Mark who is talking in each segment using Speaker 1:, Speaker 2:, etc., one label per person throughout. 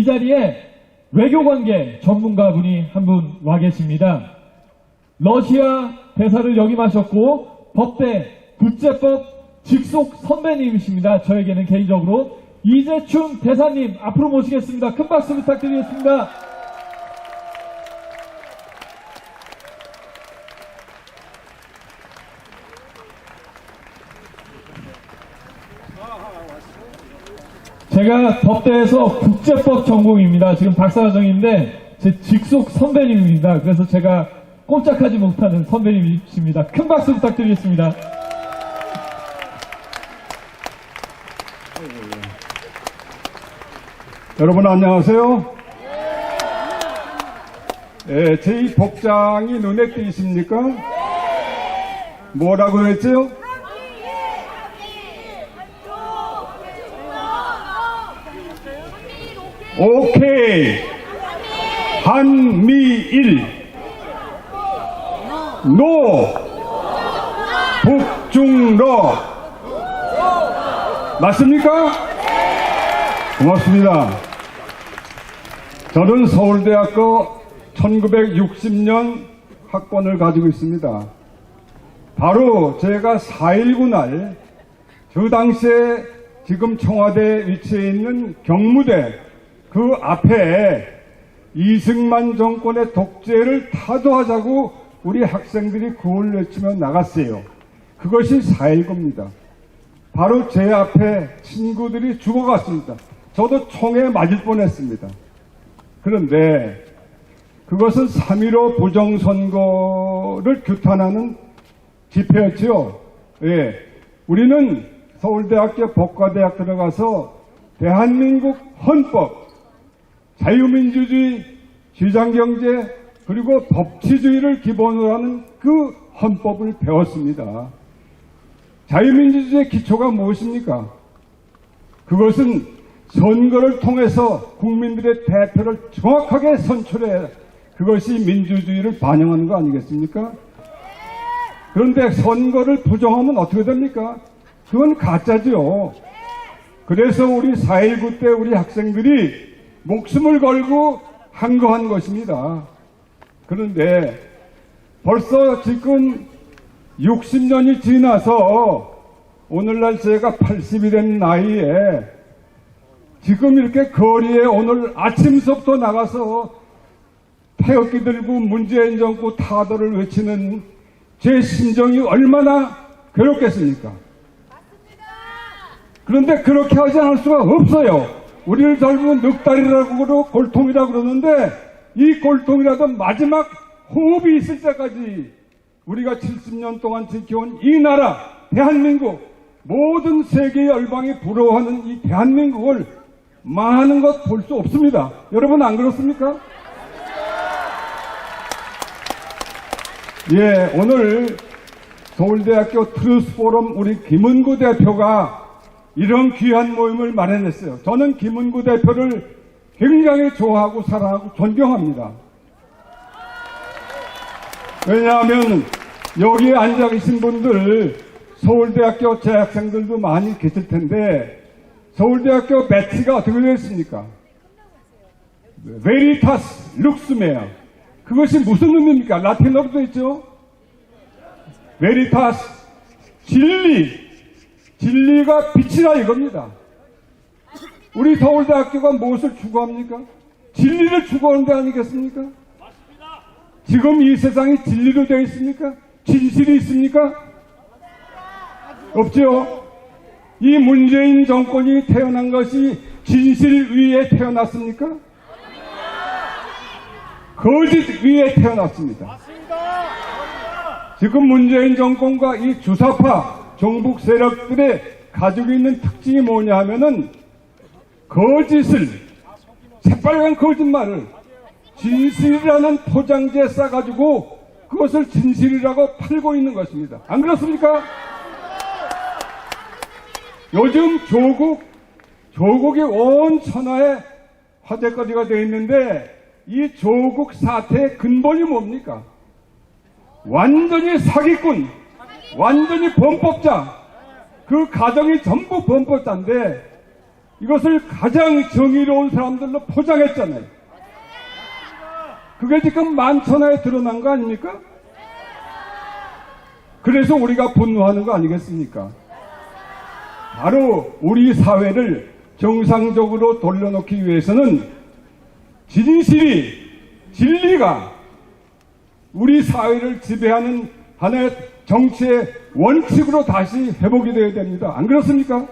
Speaker 1: 이 자리에 외교관계 전문가분이 한 분 와 계십니다. 러시아 대사를 역임하셨고 법대 국제법 직속 선배님이십니다. 저에게는 개인적으로 이재춘 대사님 앞으로 모시겠습니다. 큰 박수 부탁드리겠습니다. 제가 법대에서 국제법 전공입니다. 지금 박사과정인데 제 직속 선배님입니다. 그래서 제가 꼼짝하지 못하는 선배님이십니다. 큰 박수 부탁드리겠습니다.
Speaker 2: 여러분 안녕하세요. 제 이 복장이 눈에 띄십니까? 뭐라고 했죠? 오케이. 한미일. 노. 북중러. 맞습니까? 고맙습니다. 저는 서울대학교 1960년 학번을 가지고 있습니다. 바로 제가 4.19 날 그 당시에 지금 청와대에 위치해 있는 경무대 그 앞에 이승만 정권의 독재를 타도하자고 우리 학생들이 구호를 외치며 나갔어요. 그것이 4.19입니다. 바로 제 앞에 친구들이 죽어갔습니다. 저도 총에 맞을 뻔했습니다. 그런데 그것은 3.15 부정선거를 규탄하는 집회였죠. 예. 우리는 서울대학교 법과대학 들어가서 대한민국 헌법, 자유민주주의, 시장경제, 그리고 법치주의를 기본으로 하는 그 헌법을 배웠습니다. 자유민주주의의 기초가 무엇입니까? 그것은 선거를 통해서 국민들의 대표를 정확하게 선출해 그것이 민주주의를 반영하는 거 아니겠습니까? 그런데 선거를 부정하면 어떻게 됩니까? 그건 가짜죠. 그래서 우리 4.19 때 우리 학생들이 목숨을 걸고 항거한 것입니다. 그런데 벌써 지금 60년이 지나서 오늘날 제가 80이 된 나이에 지금 이렇게 거리에 오늘 아침서부터 나가서 태극기 들고 문재인 정부 타도를 외치는 제 심정이 얼마나 괴롭겠습니까? 그런데 그렇게 하지 않을 수가 없어요. 우리를 젊은 늑다리라고 골통이라고 그러는데 이 골통이라도 마지막 호흡이 있을 때까지 우리가 70년 동안 지켜온 이 나라 대한민국, 모든 세계의 열방이 부러워하는 이 대한민국을 망하는 것 볼 수 없습니다. 여러분 안 그렇습니까? 예, 오늘 서울대학교 트루스포럼 우리 김은구 대표가 이런 귀한 모임을 마련했어요. 저는 김은구 대표를 굉장히 좋아하고 사랑하고 존경합니다. 왜냐하면 여기에 앉아 계신 분들 서울대학교 재학생들도 많이 계실 텐데 서울대학교 배치가 어떻게 되어 있습니까? 베리타스 룩스메아. 그것이 무슨 의미입니까? 라틴어로 되어 있죠? 베리타스, 진리. 진리가 빛이라 이겁니다. 우리 서울대학교가 무엇을 추구합니까? 진리를 추구하는 데 아니겠습니까? 맞습니다. 지금 이 세상이 진리로 되어 있습니까? 진실이 있습니까? 없죠. 이 문재인 정권이 태어난 것이 진실 위에 태어났습니까? 거짓 위에 태어났습니다. 지금 문재인 정권과 이 주사파 종북 세력들의 가지고 있는 특징이 뭐냐 하면은 거짓을, 새빨간 거짓말을 진실이라는 포장지에 싸가지고 그것을 진실이라고 팔고 있는 것입니다. 안 그렇습니까? 요즘 조국이 온 천하에 화제거리가 되어 있는데 이 조국 사태의 근본이 뭡니까? 완전히 사기꾼, 완전히 범법자, 그 가정이 전부 범법자인데 이것을 가장 정의로운 사람들로 포장했잖아요. 그게 지금 만천하에 드러난 거 아닙니까? 그래서 우리가 분노하는 거 아니겠습니까? 바로 우리 사회를 정상적으로 돌려놓기 위해서는 진실이, 진리가 우리 사회를 지배하는 하나의 정치의 원칙으로 다시 회복이 되어야 됩니다. 안 그렇습니까?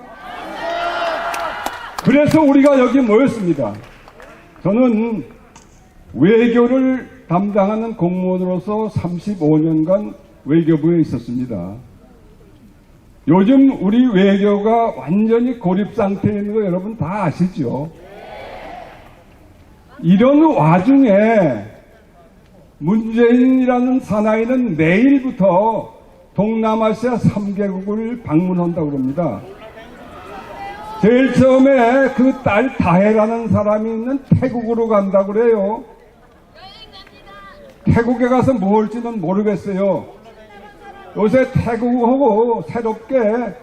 Speaker 2: 그래서 우리가 여기 모였습니다. 저는 외교를 담당하는 공무원으로서 35년간 외교부에 있었습니다. 요즘 우리 외교가 완전히 고립 상태에 있는 거 여러분 다 아시죠? 이런 와중에 문재인이라는 사나이는 내일부터 동남아시아 3개국을 방문한다고 합니다. 제일 처음에 그 딸 다혜라는 사람이 있는 태국으로 간다고 그래요. 태국에 가서 뭐 할지는 모르겠어요. 요새 태국하고 새롭게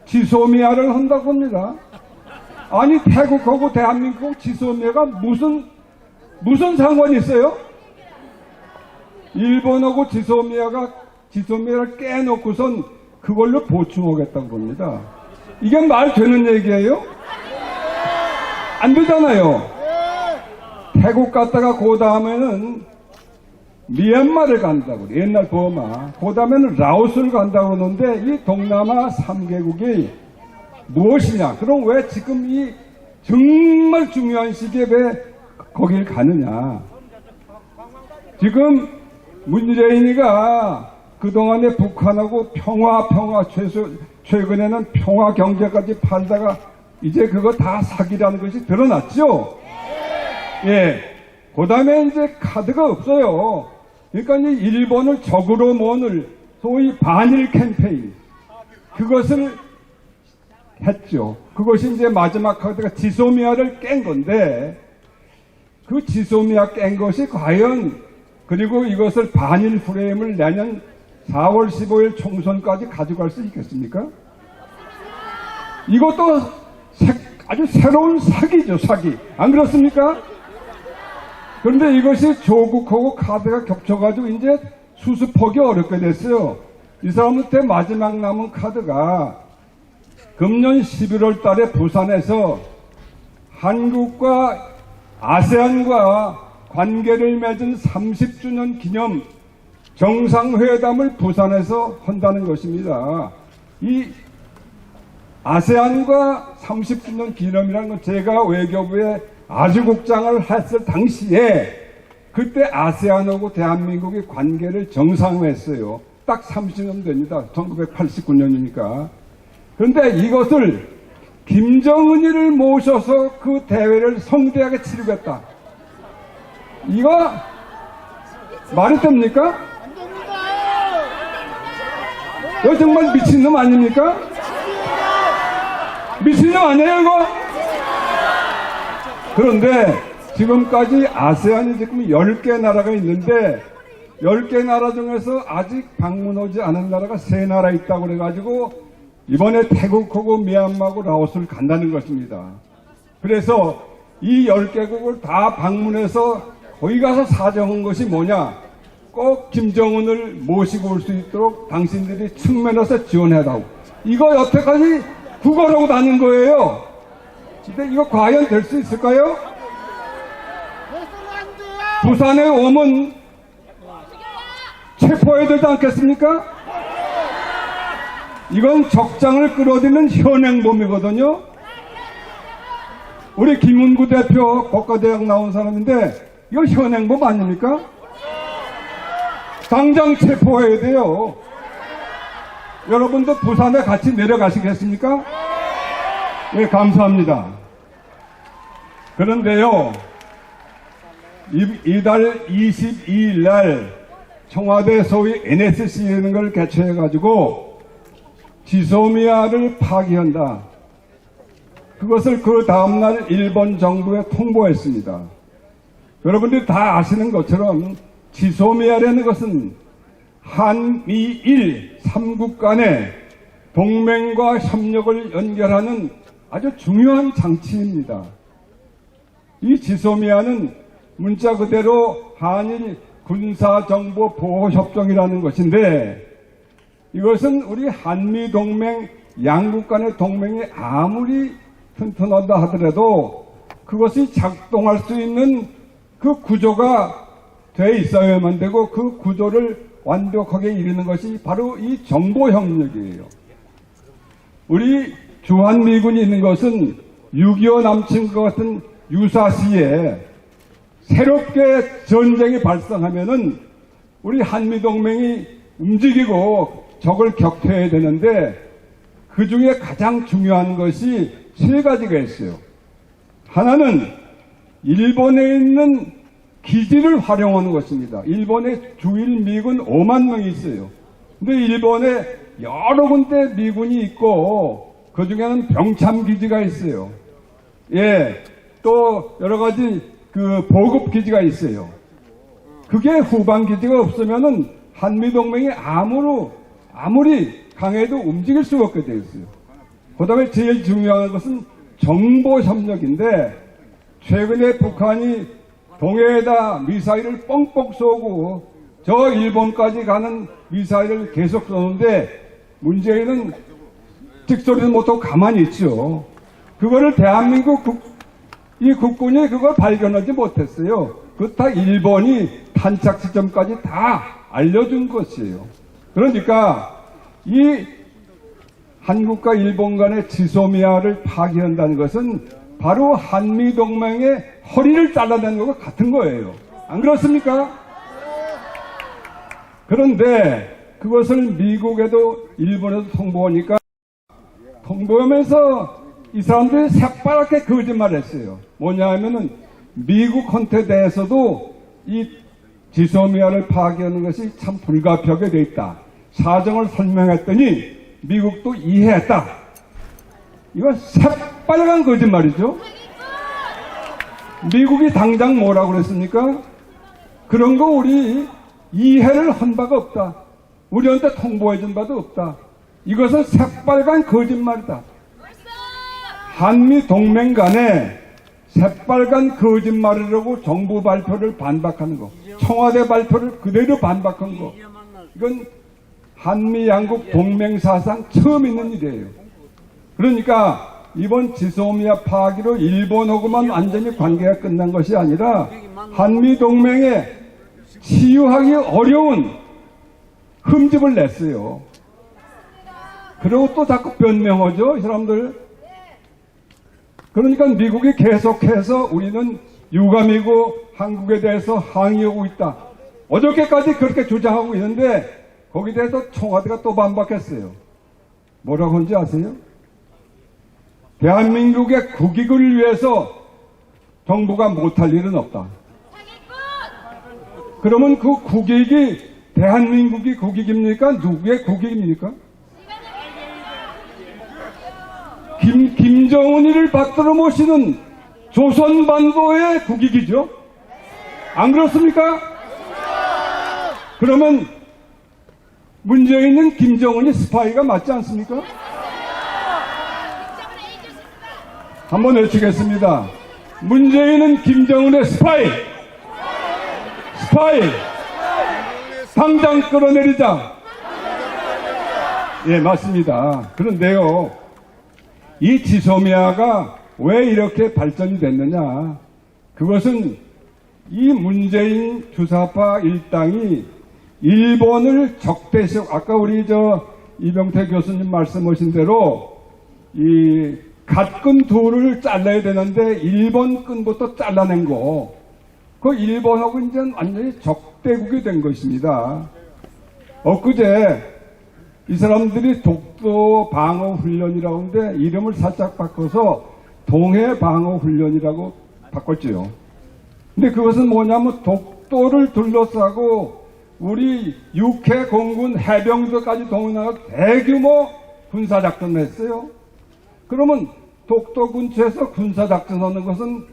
Speaker 2: 지소미아를 한다고 합니다. 아니 태국하고 대한민국 지소미아가 무슨 상관이 있어요? 일본하고 지소미아를 깨놓고선 그걸로 보충하겠다고 합니다. 이게 말 되는 얘기예요? 안 되잖아요. 태국 갔다가 그 다음에는 미얀마를 간다고 그래. 옛날 버마. 그 다음에는 라오스를 간다고 그러는데 이 동남아 3개국이 무엇이냐? 그럼 왜 지금 이 정말 중요한 시기에 왜 거길 가느냐? 지금 문재인이가 그동안에 북한하고 평화 최근에는 평화 경제까지 팔다가 이제 그거 다 사기라는 것이 드러났죠? 예. 그 다음에 이제 카드가 없어요. 그러니까 이 일본을 적으로 모을 소위 반일 캠페인. 그것을 했죠. 그것이 이제 마지막 카드가 지소미아를 깬 건데, 그 지소미아 깬 것이 과연, 그리고 이것을 반일 프레임을 내년 4월 15일 총선까지 가져갈 수 있겠습니까? 이것도 아주 새로운 사기죠, 사기. 안 그렇습니까? 그런데 이것이 조국하고 카드가 겹쳐가지고 이제 수습하기 어렵게 됐어요. 이 사람한테 마지막 남은 카드가 금년 11월 달에 부산에서 한국과 아세안과 관계를 맺은 30주년 기념 정상회담을 부산에서 한다는 것입니다. 이 아세안과 30주년 기념이라는 건 제가 외교부에 아주국장을 했을 당시에 그때 아세안하고 대한민국이 관계를 정상화했어요. 딱 30년 됩니다. 1989년이니까. 그런데 이것을 김정은이를 모셔서 그 대회를 성대하게 치르겠다. 이거 말이 됩니까? 이거 정말 미친놈 아닙니까? 미친놈 아니에요 이거? 그런데 지금까지 아세안이 지금 10개 나라가 있는데 10개 나라 중에서 아직 방문하지 않은 나라가 3나라 있다고 그래가지고 이번에 태국하고 미얀마하고 라오스를 간다는 것입니다. 그래서 이 10개국을 다 방문해서 거기 가서 사정한 것이 뭐냐? 꼭 김정은을 모시고 올 수 있도록 당신들이 측면에서 지원해달라고. 이거 여태까지 구걸하고 다닌 거예요. 근데 이거 과연 될 수 있을까요? 부산에 오면 체포해야 되지 않겠습니까? 이건 적장을 끌어들이는 현행범이거든요. 우리 김은구 대표 법과대학 나온 사람인데 이거 현행범 아닙니까? 당장 체포해야 돼요. 여러분도 부산에 같이 내려가시겠습니까? 네, 감사합니다. 그런데요, 이달 22일 날 청와대 소위 NSC라는 걸 개최해가지고 지소미아를 파기한다. 그것을 그 다음날 일본 정부에 통보했습니다. 여러분들이 다 아시는 것처럼 지소미아라는 것은 한미일 3국 간의 동맹과 협력을 연결하는 아주 중요한 장치입니다. 이 지소미아는 문자 그대로 한일 군사정보보호협정이라는 것인데, 이것은 우리 한미동맹 양국 간의 동맹이 아무리 튼튼하다 하더라도 그것이 작동할 수 있는 그 구조가 돼 있어야만 되고, 그 구조를 완벽하게 이루는 것이 바로 이 정보협력이에요. 우리 주한미군이 있는 것은 6.25 남친 것 같은 유사시에 새롭게 전쟁이 발생하면은 우리 한미동맹이 움직이고 적을 격퇴해야 되는데, 그 중에 가장 중요한 것이 세 가지가 있어요. 하나는 일본에 있는 기지를 활용하는 것입니다. 일본에 주일 미군 5만 명이 있어요. 근데 일본에 여러 군데 미군이 있고, 그 중에는 병참 기지가 있어요. 예, 또 여러 가지 그 보급 기지가 있어요. 그게 후방 기지가 없으면은 한미동맹이 아무리 강해도 움직일 수가 없게 되어 있어요. 그 다음에 제일 중요한 것은 정보협력인데, 최근에 북한이 동해에다 미사일을 뻥뻥 쏘고 저 일본까지 가는 미사일을 계속 쏘는데, 문재인은 찍소리도 못하고 가만히 있죠. 그거를 대한민국 이 국군이 그걸 발견하지 못했어요. 그 다 일본이 탄착 지점까지 다 알려준 것이에요. 그러니까 이 한국과 일본 간의 지소미아를 파기한다는 것은 바로 한미동맹의 허리를 잘라내는 것과 같은 거예요. 안 그렇습니까? 그런데 그것을 미국에도 일본에도 통보하니까, 통보하면서 이 사람들이 새빨갛게 거짓말을 했어요. 뭐냐 하면은 미국한테 대해서도 이 지소미아를 파기하는 것이 참 불가피하게 돼 있다. 사정을 설명했더니 미국도 이해했다. 이건 새빨간 거짓말이죠. 미국이 당장 뭐라고 그랬습니까? 그런 거 우리 이해를 한 바가 없다. 우리한테 통보해 준 바도 없다. 이것은 새빨간 거짓말이다. 한미 동맹 간에 새빨간 거짓말이라고 정부 발표를 반박하는 거, 청와대 발표를 그대로 반박한 거, 이건 한미 양국 동맹 사상 처음 있는 일이에요. 그러니까 이번 지소미아 파기로 일본하고만 완전히 관계가 끝난 것이 아니라 한미 동맹에 치유하기 어려운 흠집을 냈어요. 그리고 또 자꾸 변명하죠, 이 사람들. 그러니까 미국이 계속해서 우리는 유감이고 한국에 대해서 항의하고 있다. 어저께까지 그렇게 주장하고 있는데, 거기에 대해서 청와대가 또 반박했어요. 뭐라고 하는지 아세요? 대한민국의 국익을 위해서 정부가 못할 일은 없다. 그러면 그 국익이 대한민국이 국익입니까? 누구의 국익입니까? 김정은이를 받들어 모시는 조선반도의 국익이죠. 안 그렇습니까? 그러면 문재인은 김정은이 스파이가 맞지 않습니까? 한번 외치겠습니다. 문재인은 김정은의 스파이! 스파이! 당장 끌어내리자! 예, 맞습니다. 그런데요, 이 지소미아가 왜 이렇게 발전이 됐느냐? 그것은 이 문재인 주사파 일당이 일본을 적대시, 아까 우리 이병태 교수님 말씀하신 대로 이 갓근 둘을 잘라야 되는데 일본 끈부터 잘라낸 거, 그 일본하고 이제 완전히 적대국이 된 것입니다. 엊그제 이 사람들이 독도 방어 훈련이라고 하는데 이름을 살짝 바꿔서 동해 방어 훈련이라고 바꿨지요. 근데 그것은 뭐냐면 독도를 둘러싸고 우리 육해 공군 해병대까지 동원하고 대규모 군사작전을 했어요. 그러면 독도 근처에서 군사작전하는 것은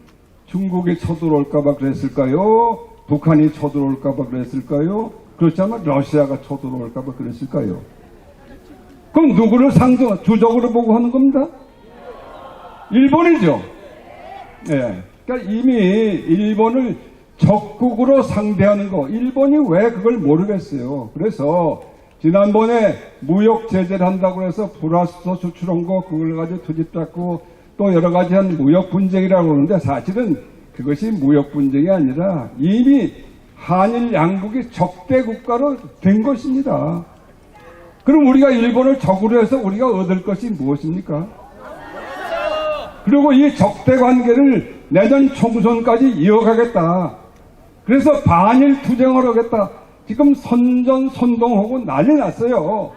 Speaker 2: 중국이 쳐들어올까봐 그랬을까요? 북한이 쳐들어올까봐 그랬을까요? 그렇지 않으면 러시아가 쳐들어올까봐 그랬을까요? 그럼 누구를 주적으로 보고 하는 겁니다? 일본이죠. 예. 그러니까 이미 일본을 적국으로 상대하는 거, 일본이 왜 그걸 모르겠어요. 그래서 지난번에 무역 제재를 한다고 해서 불화수소 수출한 거 그걸 가지고 투집 잡고 또 여러 가지 한 무역 분쟁이라고 그러는데 사실은 그것이 무역 분쟁이 아니라 이미 한일 양국이 적대 국가로 된 것입니다. 그럼 우리가 일본을 적으로 해서 우리가 얻을 것이 무엇입니까? 그리고 이 적대 관계를 내년 총선까지 이어가겠다. 그래서 반일 투쟁을 하겠다. 지금 선전선동하고 난리 났어요.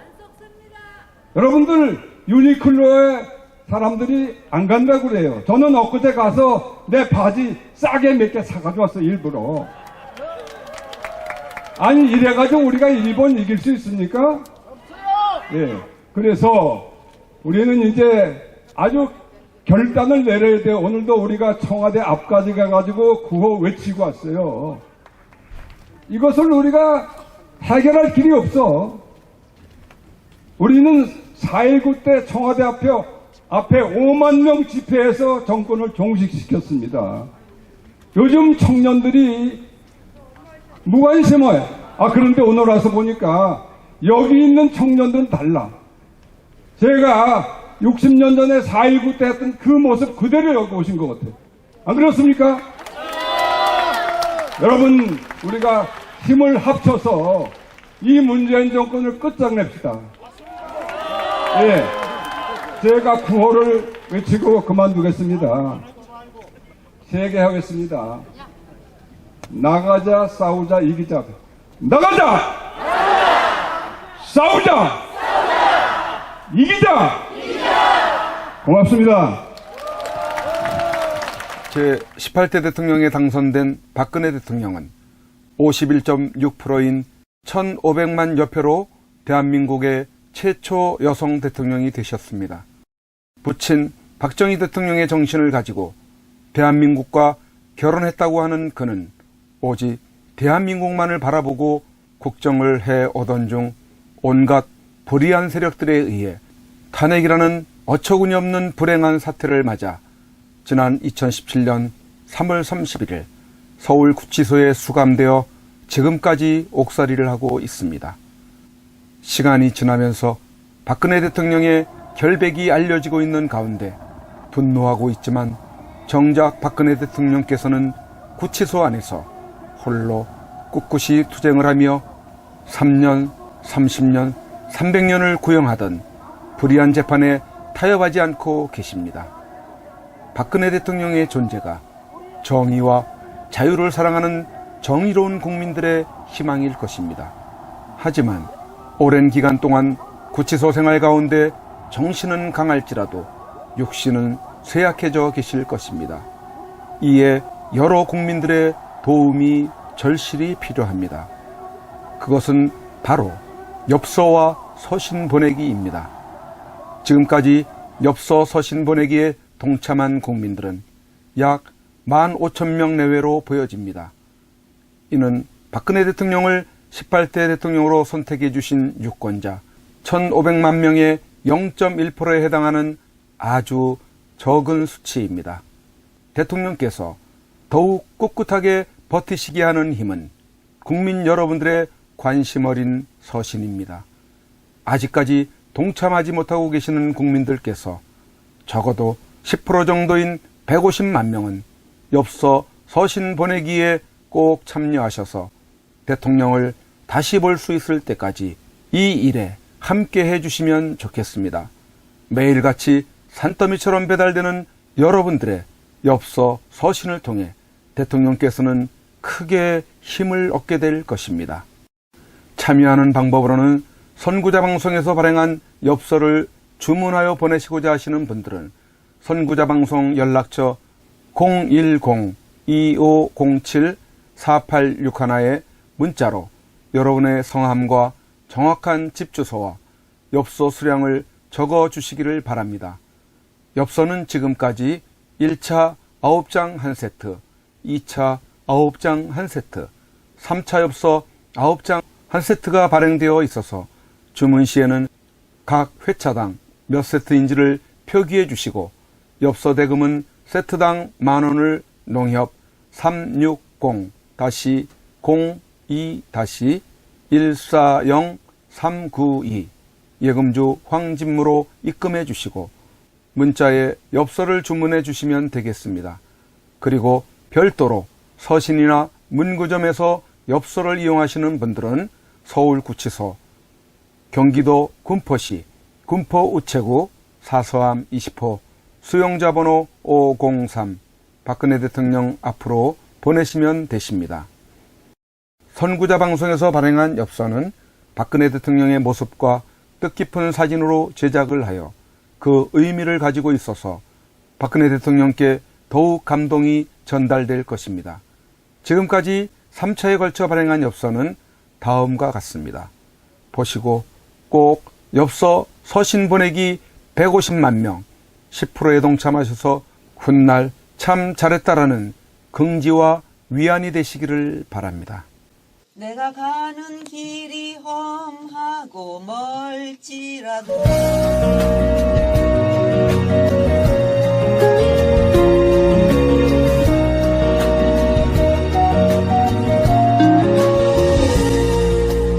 Speaker 2: 여러분들 유니클로에 사람들이 안 간다고 그래요. 저는 엊그제 가서 내 바지 싸게 몇 개 사가지고 왔어요. 일부러. 아니 이래가지고 우리가 일본 이길 수 있습니까? 예. 그래서 우리는 이제 아주 결단을 내려야 돼요. 오늘도 우리가 청와대 앞까지 가가지고 구호 외치고 왔어요. 이것을 우리가 해결할 길이 없어. 우리는 4.19 때 청와대 앞에 5만 명 집회해서 정권을 종식시켰습니다. 요즘 청년들이 무관심해. 그런데 오늘 와서 보니까 여기 있는 청년들은 달라. 제가 60년 전에 4.19 때 했던 그 모습 그대로 여기 오신 것 같아요. 안 그렇습니까? 여러분, 우리가 힘을 합쳐서 이 문재인 정권을 끝장냅시다. 예. 제가 구호를 외치고 그만두겠습니다. 3개 하겠습니다. 나가자, 싸우자, 이기자. 나가자! 싸우자! 이기자! 고맙습니다.
Speaker 3: 제18대 대통령에 당선된 박근혜 대통령은 51.6%인 1,500만 여표로 대한민국의 최초 여성 대통령이 되셨습니다. 부친 박정희 대통령의 정신을 가지고 대한민국과 결혼했다고 하는 그는 오직 대한민국만을 바라보고 국정을 해 오던 중 온갖 불의한 세력들에 의해 탄핵이라는 어처구니 없는 불행한 사태를 맞아 지난 2017년 3월 31일 서울 구치소에 수감되어 지금까지 옥살이를 하고 있습니다. 시간이 지나면서 박근혜 대통령의 결백이 알려지고 있는 가운데 분노하고 있지만 정작 박근혜 대통령께서는 구치소 안에서 홀로 꿋꿋이 투쟁을 하며 3년, 30년, 300년을 구형하던 불의한 재판에 타협하지 않고 계십니다. 박근혜 대통령의 존재가 정의와 자유를 사랑하는 정의로운 국민들의 희망일 것입니다. 하지만 오랜 기간 동안 구치소 생활 가운데 정신은 강할지라도 육신은 쇠약해져 계실 것입니다. 이에 여러 국민들의 도움이 절실히 필요합니다. 그것은 바로 엽서와 서신 보내기입니다. 지금까지 엽서 서신 보내기에 동참한 국민들은 약 15,000명 내외로 보여집니다. 이는 박근혜 대통령을 18대 대통령으로 선택해 주신 유권자 1,500만 명의 0.1%에 해당하는 아주 적은 수치입니다. 대통령께서 더욱 꿋꿋하게 버티시게 하는 힘은 국민 여러분들의 관심 어린 서신입니다. 아직까지 동참하지 못하고 계시는 국민들께서 적어도 10% 정도인 150만 명은 엽서 서신 보내기에 꼭 참여하셔서 대통령을 다시 볼 수 있을 때까지 이 일에 함께 해주시면 좋겠습니다. 매일같이 산더미처럼 배달되는 여러분들의 엽서 서신을 통해 대통령께서는 크게 힘을 얻게 될 것입니다. 참여하는 방법으로는 선구자 방송에서 발행한 엽서를 주문하여 보내시고자 하시는 분들은 선구자 방송 연락처 010-2507-4861에 문자로 여러분의 성함과 정확한 집 주소와 엽서 수량을 적어 주시기를 바랍니다. 엽서는 지금까지 1차 9장 1세트, 2차 9장 1세트, 3차 엽서 9장 1세트가 발행되어 있어서 주문 시에는 각 회차당 몇 세트인지를 표기해 주시고 엽서 대금은 세트당 만원을 농협 360-02-140-392 예금주 황진무로 입금해 주시고 문자에 엽서를 주문해 주시면 되겠습니다. 그리고 별도로 서신이나 문구점에서 엽서를 이용하시는 분들은 서울구치소, 경기도 군포시 군포우체구 사서함 20호 수용자번호 503 박근혜 대통령 앞으로 보내시면 되십니다. 선구자 방송에서 발행한 엽서는 박근혜 대통령의 모습과 뜻깊은 사진으로 제작을 하여 그 의미를 가지고 있어서 박근혜 대통령께 더욱 감동이 전달될 것입니다. 지금까지 3차에 걸쳐 발행한 엽서는 다음과 같습니다. 보시고 꼭 엽서 서신 보내기 150만 명 10%에 동참하셔서 훗날 참 잘했다라는 긍지와 위안이 되시기를 바랍니다.
Speaker 4: 내가 가는 길이 험하고 멀지라도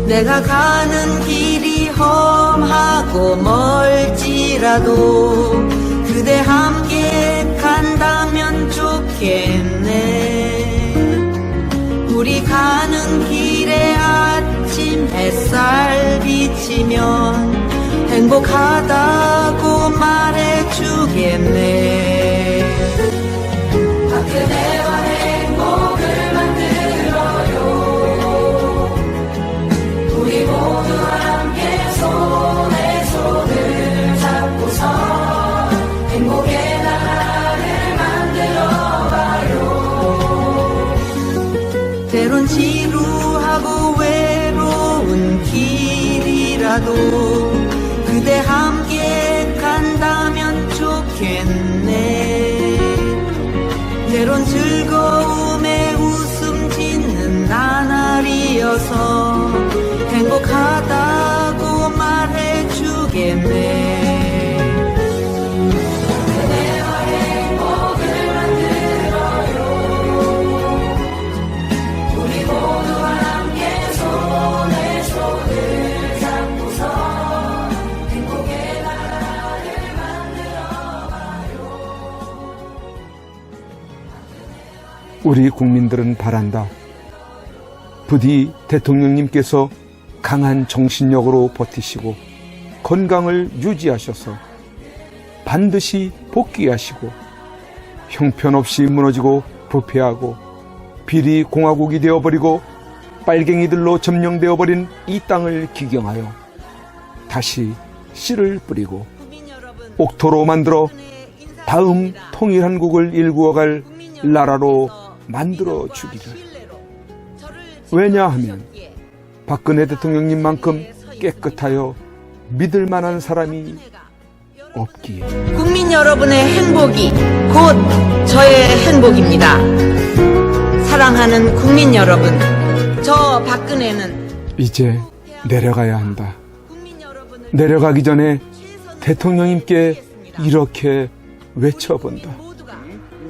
Speaker 4: 내가 가는 길이 험하고 멀지라도 그대 함께 간다면 좋겠네. 우리 가는 길에 아침 햇살 비치면 행복하다고 말해주겠네. 그대와 행복을 만들어요. 우리 모두 함께 손에 손을 잡고서 행복의 나라를 만들어봐요. 때론 지루하고 외로운 길이라도 그대 함께 간다면 좋겠네. 때론 즐거움에 웃음 짓는 나날이어서 행복하다고 말해주겠네. 그대와 행복을 만들어요. 우리 모두 함께 손에 손을 잡고서 행복의 나라를 만들어봐요.
Speaker 3: 우리 국민들은 바란다. 부디 대통령님께서 강한 정신력으로 버티시고 건강을 유지하셔서 반드시 복귀하시고 형편없이 무너지고 부패하고 비리 공화국이 되어버리고 빨갱이들로 점령되어버린 이 땅을 기경하여 다시 씨를 뿌리고 옥토로 만들어 다음 통일한국을 일구어갈 나라로 만들어 주기를. 왜냐하면 박근혜 대통령님만큼 깨끗하여 믿을 만한 사람이 없기에.
Speaker 4: 국민 여러분의 행복이 곧 저의 행복입니다. 사랑하는 국민 여러분, 저 박근혜는
Speaker 3: 이제 내려가야 한다.
Speaker 4: 국민 여러분을
Speaker 3: 내려가기 전에 대통령님께 이렇게 외쳐본다.
Speaker 4: 모두가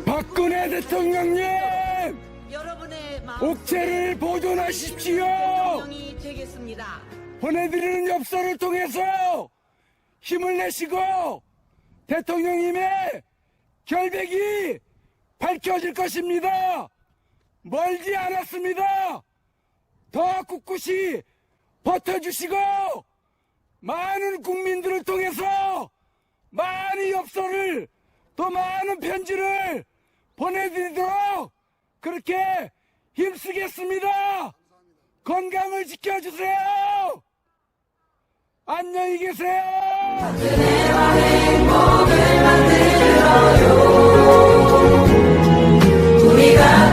Speaker 3: 박근혜 대통령님!
Speaker 4: 여러분의 마음
Speaker 3: 옥체를 보존하십시오!
Speaker 4: 대통령이 되겠습니다.
Speaker 3: 보내드리는 엽서를 통해서 힘을 내시고 대통령님의 결백이 밝혀질 것입니다. 멀지 않았습니다. 더 꿋꿋이 버텨주시고 많은 국민들을 통해서 많은 엽서를 또 많은 편지를 보내드리도록 그렇게 힘쓰겠습니다. 건강을 지켜주세요. 안녕히 계세요.
Speaker 4: 그대와 행복을 만들어요. 우리가